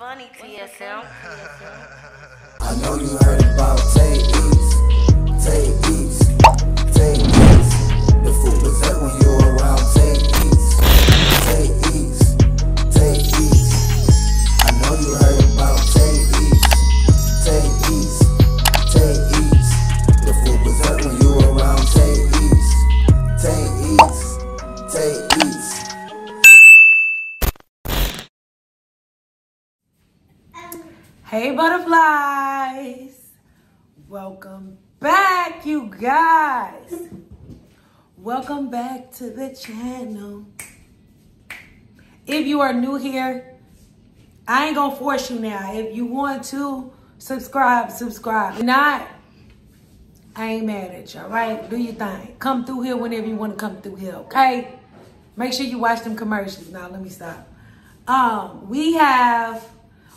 funny, TSM. I know you heard about TAYEATS. TAYEATS. TAYEATS. The food was there when you were around. TAYEATS. TAYEATS. TAYEATS. I know you heard about TAYEATS. TAYEATS. TAYEATS. The food was there when you were around. TAYEATS. TAYEATS. TAYEATS. Hey butterflies, welcome back you guys. Welcome back to the channel. If you are new here, I ain't gonna force you now. If you want to subscribe. If not, I ain't mad at you, all right? Do your thing. Come through here whenever you want to come through here, okay? Make sure you watch them commercials. Now let me stop.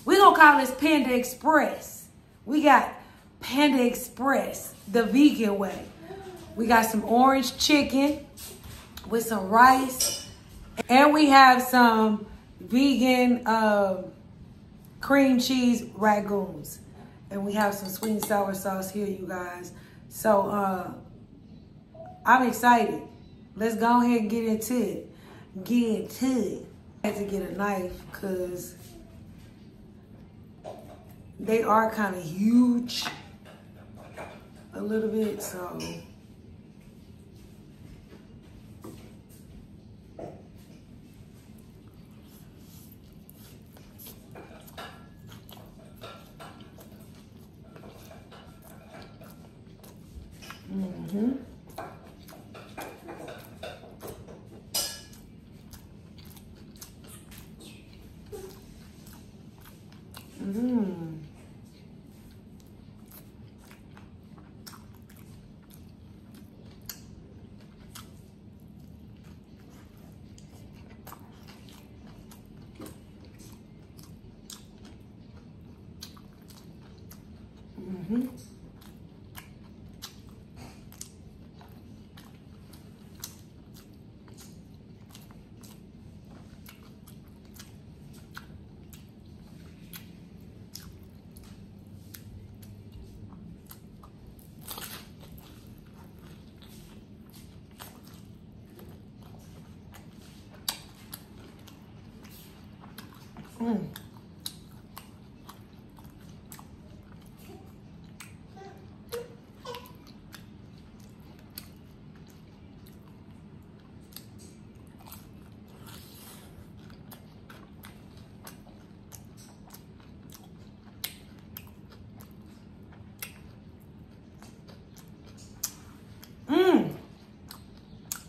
We're going to call this Panda Express. We got Panda Express, the vegan way. We got some orange chicken with some rice. And we have some vegan cream cheese ragoons. And we have some sweet and sour sauce here, you guys. So, I'm excited. Let's go ahead and get into it. I had to get a knife because they are kind of huge a little bit, so.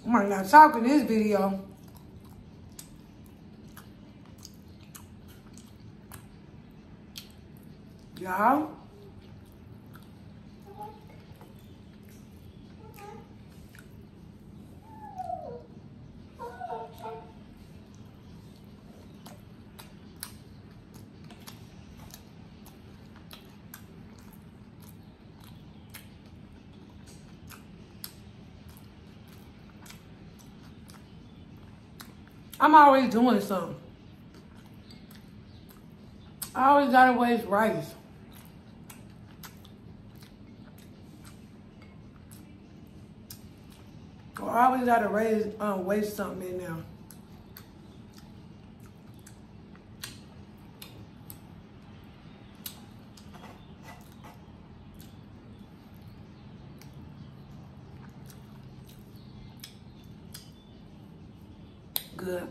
I might not talk in this video. Y'all. I'm always doing something. I always gotta waste rice. Or I always gotta waste something in there. Good.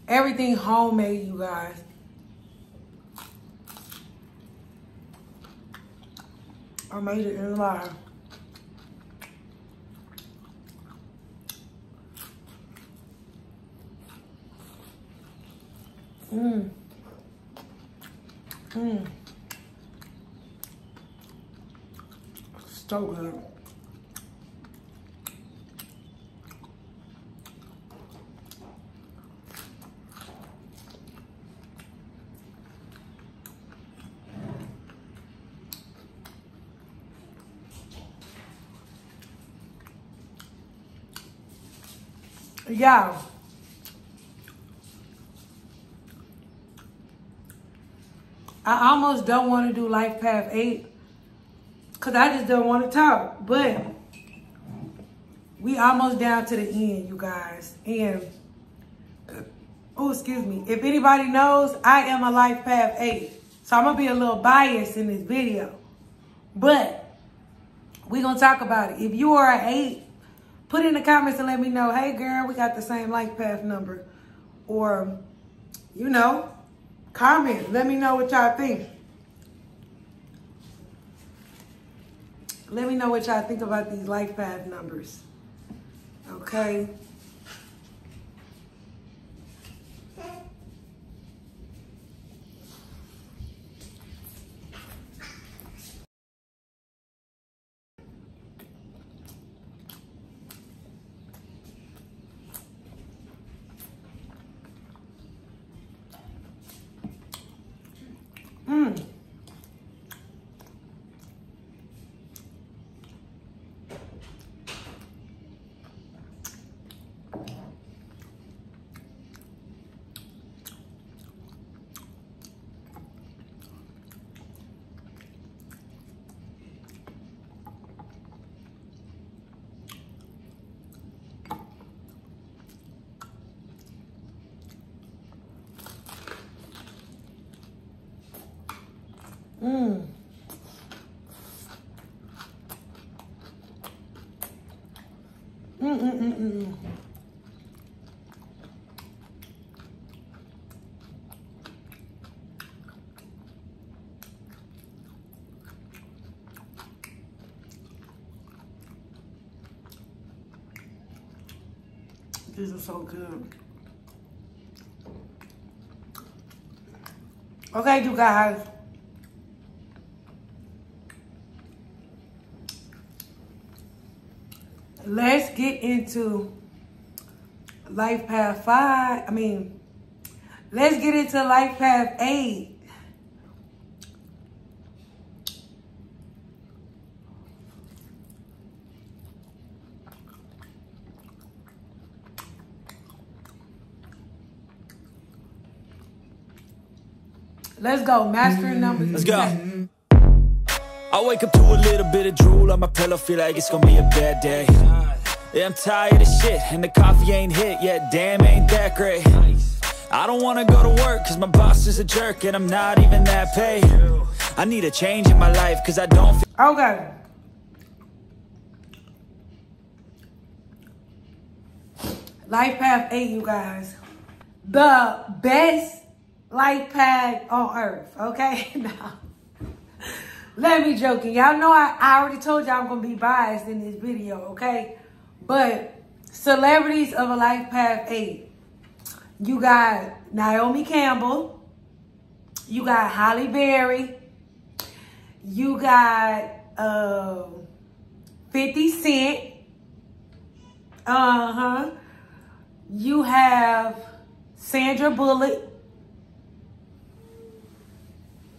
Everything homemade, you guys. I made it in live. So good. Y'all, I almost don't want to do Life Path 8 because I just don't want to talk. But we almost down to the end, you guys. And, oh, excuse me. If anybody knows, I am a Life Path 8. So I'm going to be a little biased in this video. But we're going to talk about it. If you are an 8, put in the comments and let me know, hey, girl, we got the same Life Path number. Or, you know, comment. Let me know what y'all think. Let me know what y'all think about these Life Path numbers. Okay. These are so good. Okay, you guys. Let's get into Life Path 5. Let's get into Life Path 8. Let's go. Mastering numbers. Let's go. I wake up to a little bit of drool on my pillow, feel like it's gonna be a bad day. Yeah, I'm tired of shit, and the coffee ain't hit yet, damn, ain't that great. I don't wanna go to work, cause my boss is a jerk, and I'm not even that paid. I need a change in my life, cause I don't feel... Okay. Life Path 8, you guys. The best life path on earth, okay? Now, let me joking. Y'all know I already told y'all I'm going to be biased in this video, okay? But celebrities of a Life Path 8. You got Naomi Campbell. You got Halle Berry. You got 50 Cent. You have Sandra Bullock.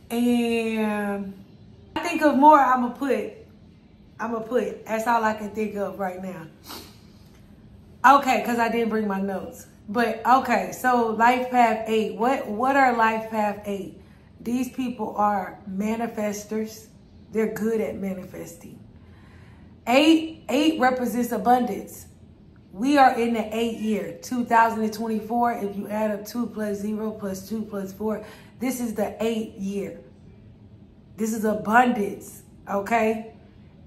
And I think of more I'm gonna put. That's all I can think of right now. Okay, because I didn't bring my notes. But okay, so Life Path 8. What are Life Path 8? These people are manifestors. They're good at manifesting. 8 represents abundance. We are in the 8th year, 2024. If you add up 2 plus 0 plus 2 plus 4, this is the 8th year. This is abundance, okay?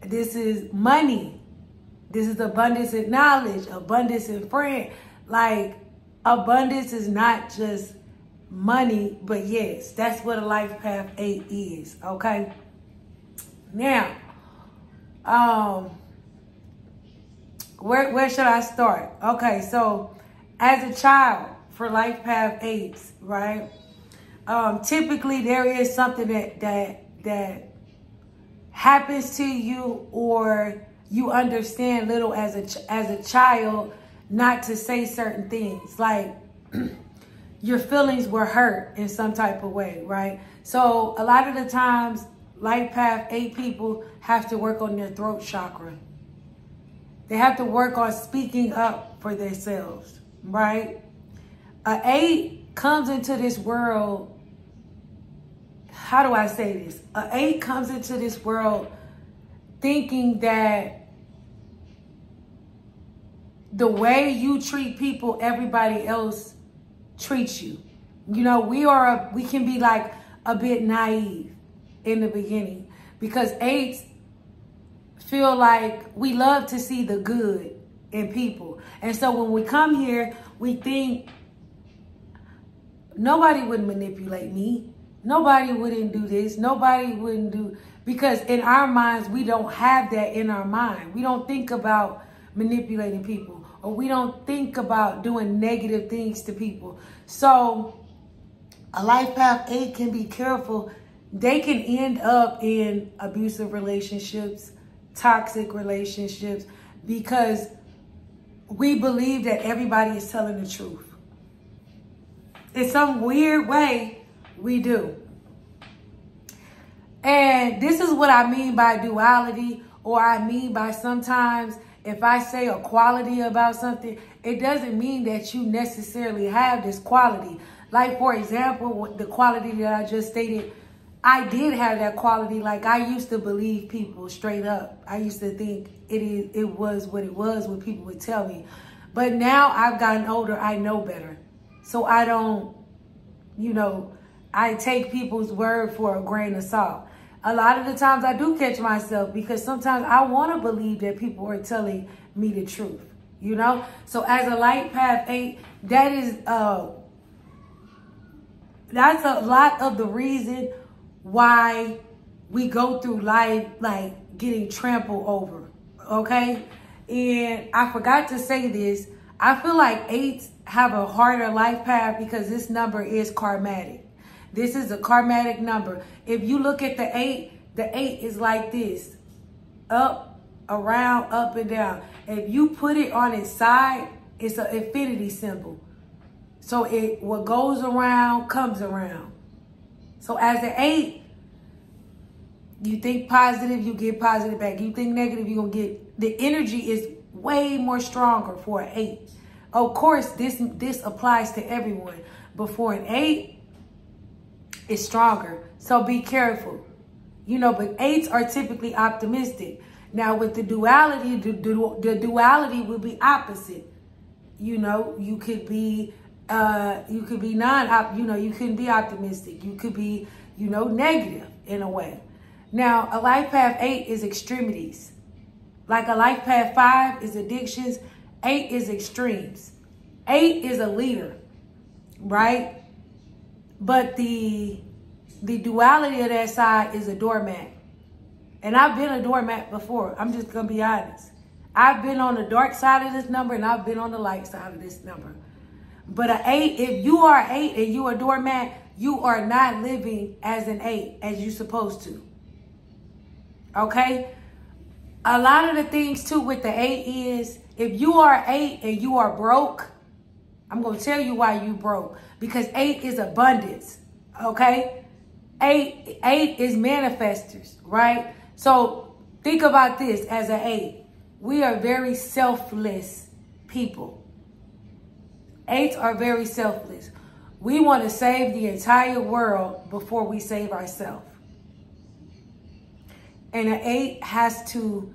This is money. This is abundance in knowledge, abundance in friend. Like, abundance is not just money, but yes, that's what a Life Path 8 is, okay? Now, where should I start? Okay, so as a child for Life Path 8s, right? Typically there is something that happens to you, or you understand little as a child not to say certain things. Like your feelings were hurt in some type of way, right? So a lot of the times Life Path 8 people have to work on their throat chakra. They have to work on speaking up for themselves, right? An 8 comes into this world, how do I say this? An 8 comes into this world thinking that the way you treat people, everybody else treats you. You know, we can be like a bit naive in the beginning because 8s feel like we love to see the good in people. And so when we come here, we think nobody would manipulate me. Nobody wouldn't do this. Nobody wouldn't do, because in our minds, we don't have that in our mind. We don't think about manipulating people, or we don't think about doing negative things to people. So a life path 8 can be careful. They can end up in abusive relationships, toxic relationships, because we believe that everybody is telling the truth. In some weird way, we do. And this is what I mean by duality, or I mean by sometimes if I say a quality about something, it doesn't mean that you necessarily have this quality. Like, for example, the quality that I just stated, I did have that quality. Like, I used to believe people straight up. I used to think it was what it was, what people would tell me. But now I've gotten older, I know better. So I don't, you know, I take people's word for a grain of salt. A lot of the times I do catch myself because sometimes I want to believe that people are telling me the truth, you know? So as a light path 8, that is, that's a lot of the reason why we go through life like getting trampled over, okay? And I forgot to say this. I feel like 8s have a harder life path because this number is karmatic. This is a karmatic number. If you look at the 8 is like this. Up, around, up, and down. If you put it on its side, it's an infinity symbol. So what goes around comes around. So as an 8, you think positive, you get positive back. You think negative, you're going to get, the energy is way more stronger for an 8. Of course, this applies to everyone. But for an 8, it's stronger. So be careful. You know, but 8s are typically optimistic. Now with the duality, the duality will be opposite. You know, you could be you couldn't be optimistic. You could be, you know, negative in a way. Now, a life path 8 is extremities. Like a life path 5 is addictions, 8 is extremes. 8 is a leader, right? But the duality of that side is a doormat. And I've been a doormat before. I'm just going to be honest. I've been on the dark side of this number and I've been on the light side of this number. But an 8, if you are an 8 and you are a doormat, you are not living as an 8 as you're supposed to. Okay? A lot of the things too with the 8 is, if you are 8 and you are broke, I'm going to tell you why you broke. Because 8 is abundance, okay? 8 is manifestors, right? So think about this as an 8. We are very selfless people. 8s are very selfless. We want to save the entire world before we save ourselves. And an 8 has to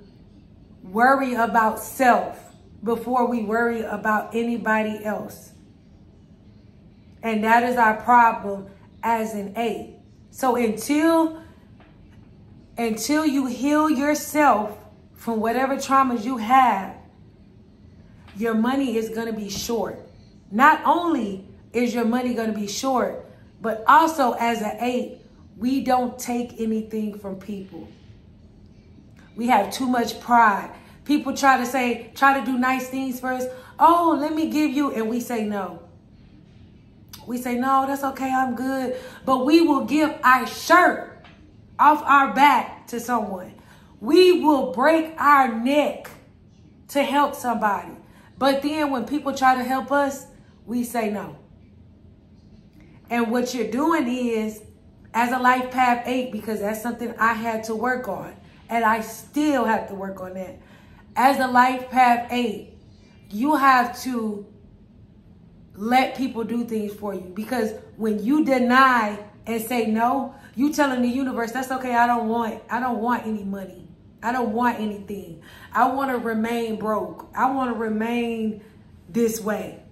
worry about self before we worry about anybody else. And that is our problem as an 8. So until you heal yourself from whatever traumas you have, your money is going to be short. Not only is your money going to be short, but also as an 8, we don't take anything from people. We have too much pride. People try to do nice things for us. Oh, let me give you, and we say no. We say, no, that's okay, I'm good. But we will give our shirt off our back to someone. We will break our neck to help somebody. But then when people try to help us, we say no. And what you're doing is, as a life path 8, because that's something I had to work on, and I still have to work on that. As a life path 8, you have to let people do things for you. Because when you deny and say no, you telling the universe, that's okay, I don't want any money. I don't want anything. I want to remain broke. I want to remain this way.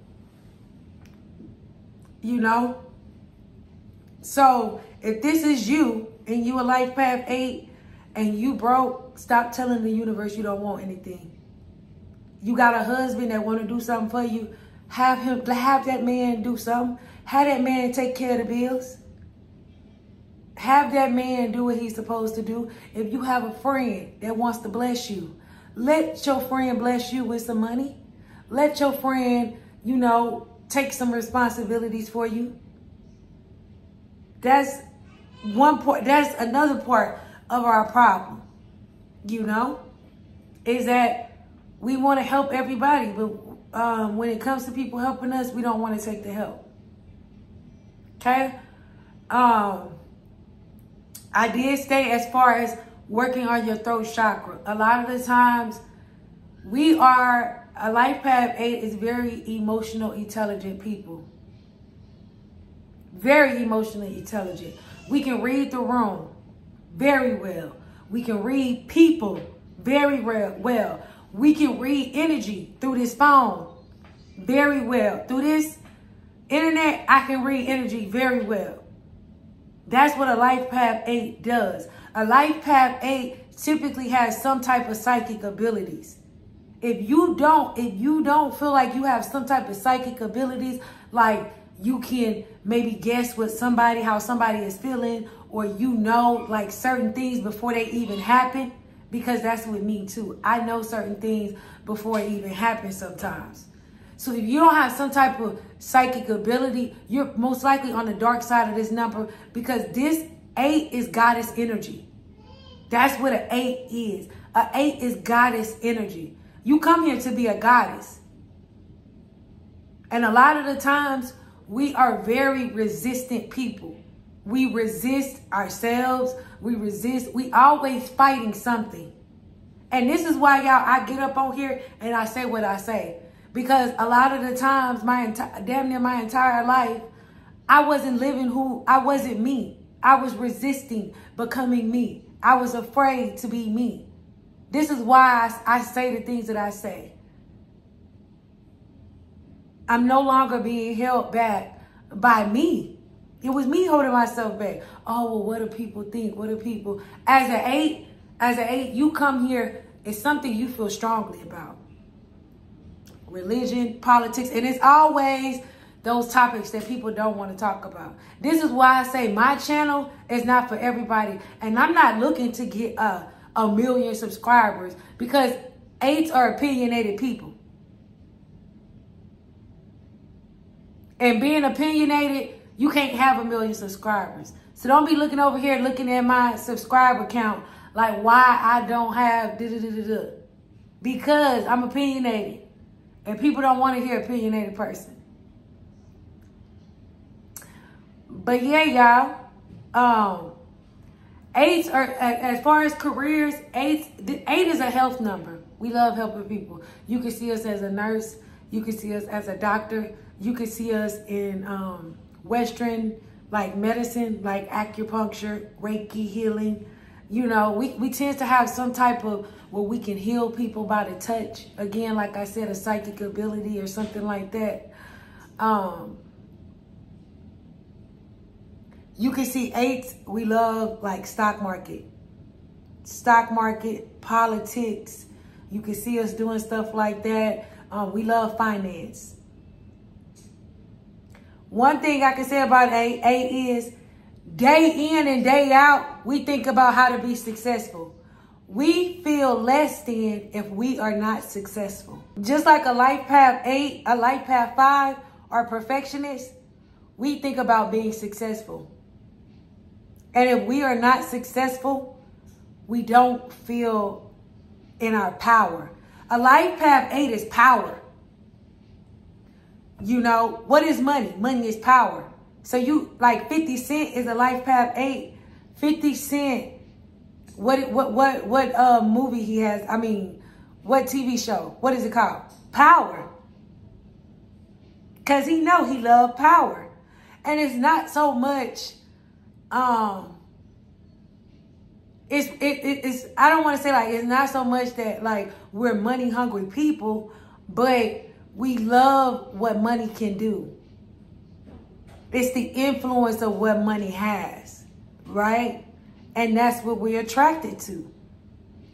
You know? So if this is you and you a life path 8 and you broke, stop telling the universe you don't want anything. You got a husband that want to do something for you, have that man do something. Have that man take care of the bills. Have that man do what he's supposed to do. If you have a friend that wants to bless you, let your friend bless you with some money. Let your friend, you know, take some responsibilities for you. That's one part. That's another part of our problem, you know, is that we want to help everybody, but when it comes to people helping us, we don't want to take the help. Okay? I did say as far as working on your throat chakra. A lot of the times, a life path 8 is very emotional, intelligent people. Very emotionally intelligent. We can read the room very well. We can read people very well. We can read energy through this phone very well. Through this internet, I can read energy very well. That's what a life path 8 does. A life path 8 typically has some type of psychic abilities. If you don't feel like you have some type of psychic abilities, like you can maybe guess what how somebody is feeling, or you know like certain things before they even happen, because that's with me too. I know certain things before it even happens sometimes. So if you don't have some type of psychic ability, you're most likely on the dark side of this number, because this 8 is goddess energy. That's what an 8 is. An 8 is goddess energy. You come here to be a goddess. And a lot of the times, we are very resistant people. We resist ourselves. We always fighting something. And this is why, y'all, I get up on here and I say what I say. Because a lot of the times, damn near my entire life, I wasn't me. I was resisting becoming me. I was afraid to be me. This is why I say the things that I say. I'm no longer being held back by me. It was me holding myself back. Oh, well, what do people think? What do people... As an 8, you come here, it's something you feel strongly about. Religion, politics, and it's always those topics that people don't want to talk about. This is why I say my channel is not for everybody. And I'm not looking to get a million subscribers, because 8s are opinionated people. And being opinionated, you can't have a million subscribers. So don't be looking over here, looking at my subscriber count, like why I don't have da-da-da-da-da. Because I'm opinionated. And people don't want to hear opinionated person. But yeah, y'all. 8s are, as far as careers, 8 is a health number. We love helping people. You can see us as a nurse. You can see us as a doctor. You can see us in Western, like medicine, like acupuncture, Reiki, healing. You know, we tend to have some type of where we can heal people by the touch. Again, like I said, a psychic ability or something like that. You can see 8s, we love like stock market, politics. You can see us doing stuff like that. We love finance. One thing I can say about 8 is day in and day out, we think about how to be successful. We feel less than if we are not successful. Just like a life path 8, a life path 5 are perfectionists, we think about being successful. And if we are not successful, we don't feel in our power. A life path 8 is power. You know, what is money? Money is power. So you, like 50 Cent is a life path 8. 50 Cent, what movie he has, What TV show? What is it called? Power. Because he know he loved power. And it's not so much, it's I don't want to say like, it's not so much that like we're money hungry people, but we love what money can do. It's the influence of what money has, right? And that's what we're attracted to.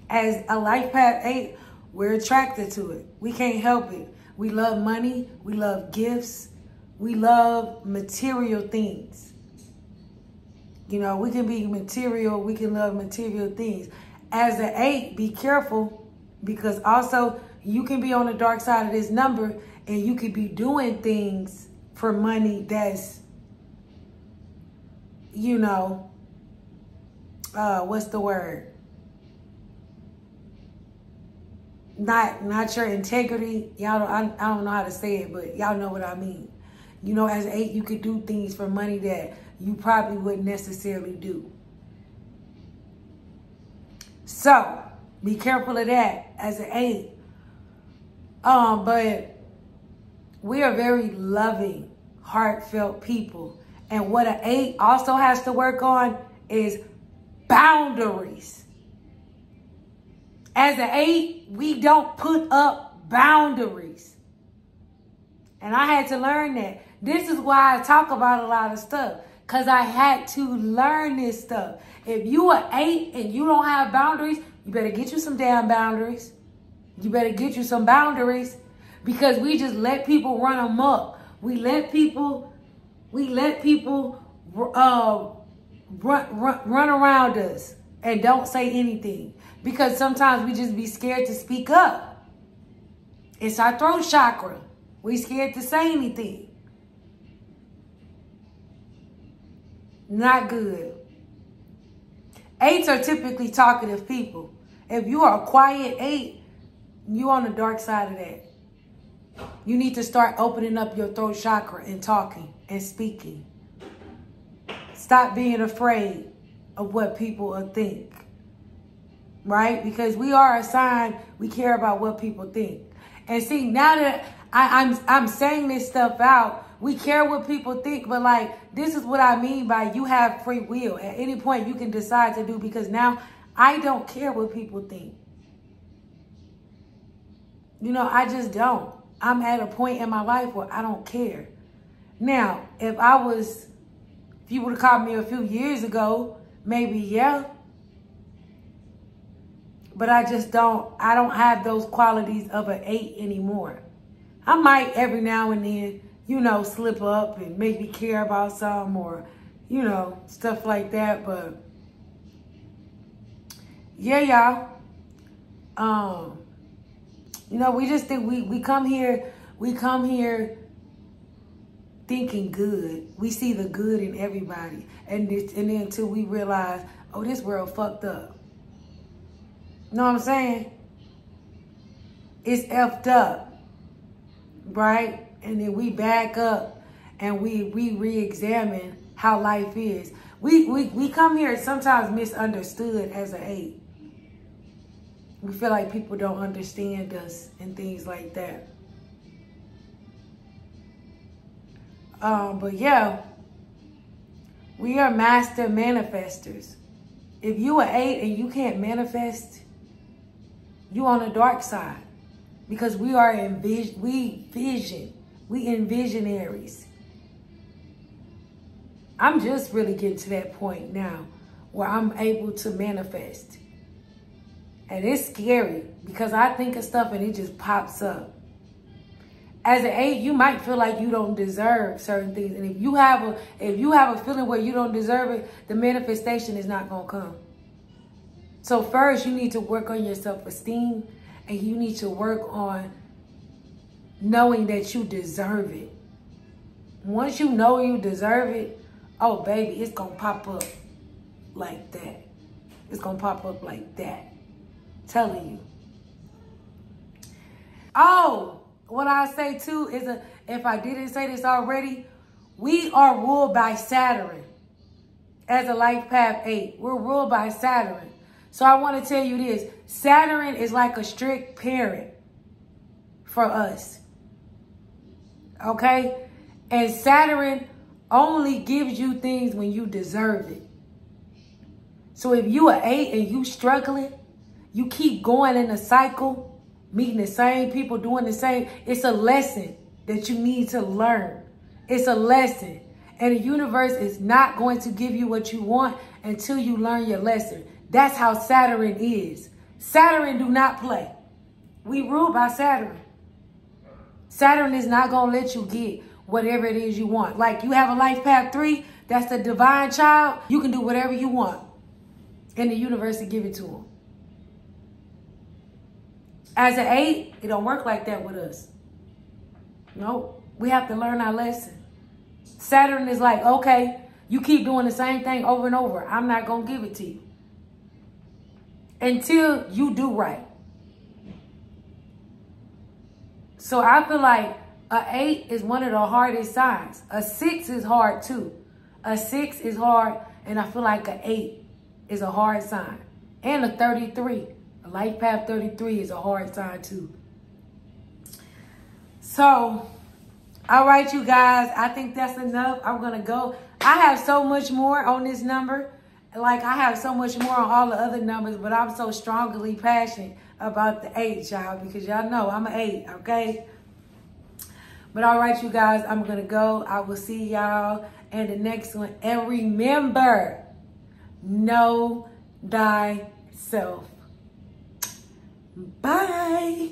As a life path 8, we're attracted to it. We can't help it. We love money. We love gifts. We love material things. You know, we can be material. We can love material things. As an 8, be careful, because also you can be on the dark side of this number and you could be doing things for money that's, you know, what's the word? Not your integrity. Y'all, I don't know how to say it, but y'all know what I mean. You know, as an 8, you could do things for money that you probably wouldn't necessarily do. So, be careful of that as an 8. But we are very loving, heartfelt people. And what an 8 also has to work on is boundaries. As an 8, we don't put up boundaries. And I had to learn that. This is why I talk about a lot of stuff, because I had to learn this stuff. If you are 8 and you don't have boundaries, you better get you some damn boundaries. You better get you some boundaries, because we just let people run amok. We let people run around us and don't say anything, because sometimes we just be scared to speak up. It's our throat chakra. We scared to say anything. Not good. 8s are typically talkative people. If you are a quiet 8, you on the dark side of that. You need to start opening up your throat chakra and talking and speaking. Stop being afraid of what people will think. Right? Because we are a sign, we care about what people think. And see, now that I'm saying this stuff out, we care what people think, but like, this is what I mean by you have free will. At any point, you can decide to do, because now I don't care what people think. You know, I just don't. I'm at a point in my life where I don't care. Now, if you would have called me a few years ago, maybe, yeah. But I don't have those qualities of an 8 anymore. I might every now and then, you know, slip up and make me care about some, or, you know, stuff like that. But yeah, y'all. You know, we just think we come here thinking good. We see the good in everybody. And then until we realize, oh, this world fucked up. You know what I'm saying? It's effed up, right? And then we back up and we re-examine how life is. We come here sometimes misunderstood as an 8. We feel like people don't understand us and things like that. But yeah, we are master manifestors. If you are 8 and you can't manifest, you on the dark side, because we are we envisionaries. I'm just really getting to that point now where I'm able to manifest. And it's scary, because I think of stuff and it just pops up. As an 8, you might feel like you don't deserve certain things. And if you have a feeling where you don't deserve it, the manifestation is not going to come. So first, you need to work on your self-esteem, and you need to work on knowing that you deserve it. Once you know you deserve it, oh, baby, it's going to pop up like that. It's going to pop up like that. I'm telling you. Oh, what I say too is, if I didn't say this already, we are ruled by Saturn. As a life path 8, we're ruled by Saturn. So I want to tell you this. Saturn is like a strict parent for us. Okay? And Saturn only gives you things when you deserve it. So if you are 8 and you struggling, you keep going in a cycle, meeting the same people, doing the same, it's a lesson that you need to learn. It's a lesson. And the universe is not going to give you what you want until you learn your lesson. That's how Saturn is. Saturn do not play. We ruled by Saturn. Saturn is not going to let you get whatever it is you want. Like you have a life path 3, that's the divine child. You can do whatever you want. And the universe will give it to them. As an 8, it don't work like that with us. No, we have to learn our lesson. Saturn is like, okay, you keep doing the same thing over and over. I'm not going to give it to you. Until you do right. So I feel like a 8 is one of the hardest signs. A 6 is hard too. A 6 is hard, and I feel like a 8 is a hard sign. And a 33. A life path 33 is a hard sign too. So, all right, you guys. I think that's enough. I'm going to go. I have so much more on this number. Like, I have so much more on all the other numbers, but I'm so strongly passionate about the 8, y'all, because y'all know I'm an 8, okay? But all right, you guys, I'm going to go. I will see y'all in the next one. And remember, know thyself. Bye.